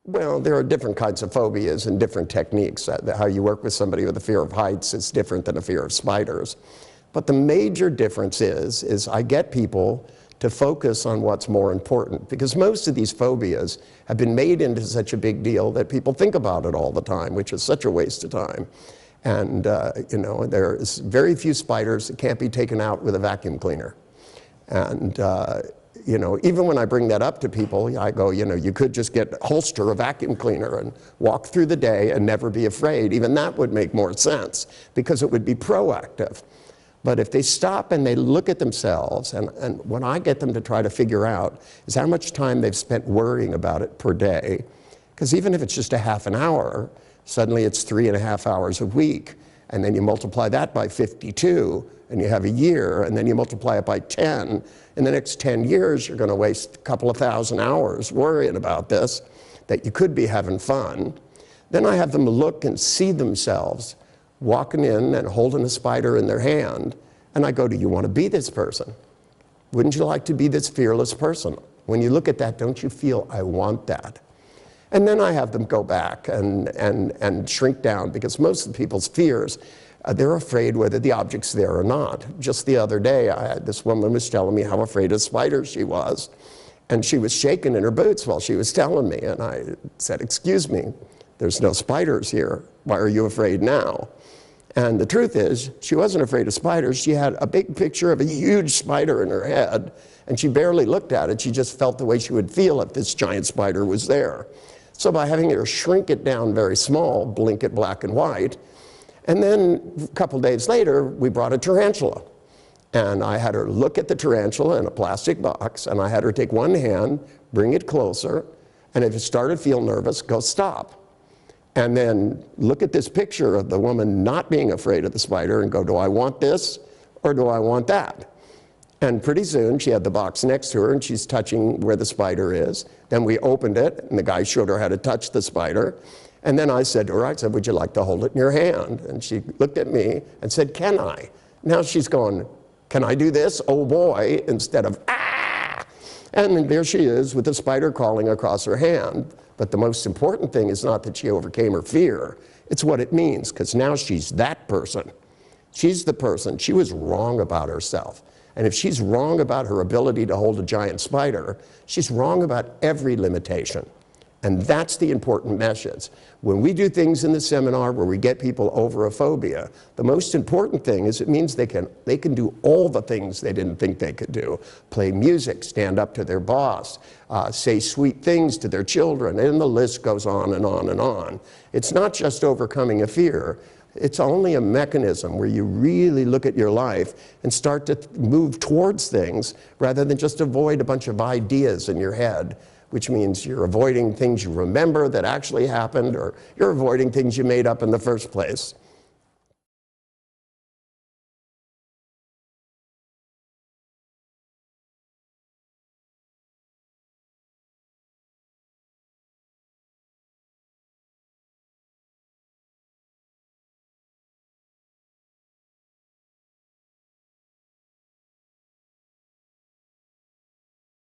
Well, there are different kinds of phobias and different techniques. How you work with somebody with a fear of heights is different than a fear of spiders. But the major difference is I get people to focus on what's more important, because most of these phobias have been made into such a big deal that people think about it all the time, which is such a waste of time. And you know, there's very few spiders that can't be taken out with a vacuum cleaner. And you know, even when I bring that up to people, I go, you know, you could just holster a vacuum cleaner and walk through the day and never be afraid. Even that would make more sense, because it would be proactive. But if they stop and they look at themselves, and what I get them to try to figure out is how much time they've spent worrying about it per day. Because even if it's just a half an hour, suddenly it's 3.5 hours a week. And then you multiply that by 52, and you have a year, and then you multiply it by 10. In the next 10 years, you're going to waste a couple of thousand hours worrying about this, that you could be having fun. Then I have them look and see themselves walking in and holding a spider in their hand, and I go, do you want to be this person? Wouldn't you like to be this fearless person? When you look at that, don't you feel, I want that? And then I have them go back and shrink down, because most of the people's fears, they're afraid whether the object's there or not. Just the other day, this woman was telling me how afraid of spiders she was, and she was shaking in her boots while she was telling me, and I said, excuse me, there's no spiders here. Why are you afraid now? And the truth is, she wasn't afraid of spiders. She had a big picture of a huge spider in her head, and she barely looked at it. She just felt the way she would feel if this giant spider was there. So by having her shrink it down very small, blink it black and white, and then a couple days later, we brought a tarantula. And I had her look at the tarantula in a plastic box, and I had her take one hand, bring it closer, and if it started to feel nervous, go stop. And then look at this picture of the woman not being afraid of the spider and go, do I want this or do I want that? And pretty soon she had the box next to her and she's touching where the spider is. Then we opened it and the guy showed her how to touch the spider. And then I said to her, I said, would you like to hold it in your hand? And she looked at me and said, can I? Now she's going, can I do this? Oh boy, instead of, ah! And there she is with the spider crawling across her hand. But the most important thing is not that she overcame her fear. It's what it means, because now she's that person. She's the person. She was wrong about herself. And if she's wrong about her ability to hold a giant spider, she's wrong about every limitation. And that's the important message. When we do things in the seminar where we get people over a phobia, the most important thing is it means they can do all the things they didn't think they could do. Play music, stand up to their boss, say sweet things to their children, and the list goes on and on and on. It's not just overcoming a fear. It's only a mechanism where you really look at your life and start to move towards things rather than just avoid a bunch of ideas in your head, which means you're avoiding things you remember that actually happened, or you're avoiding things you made up in the first place.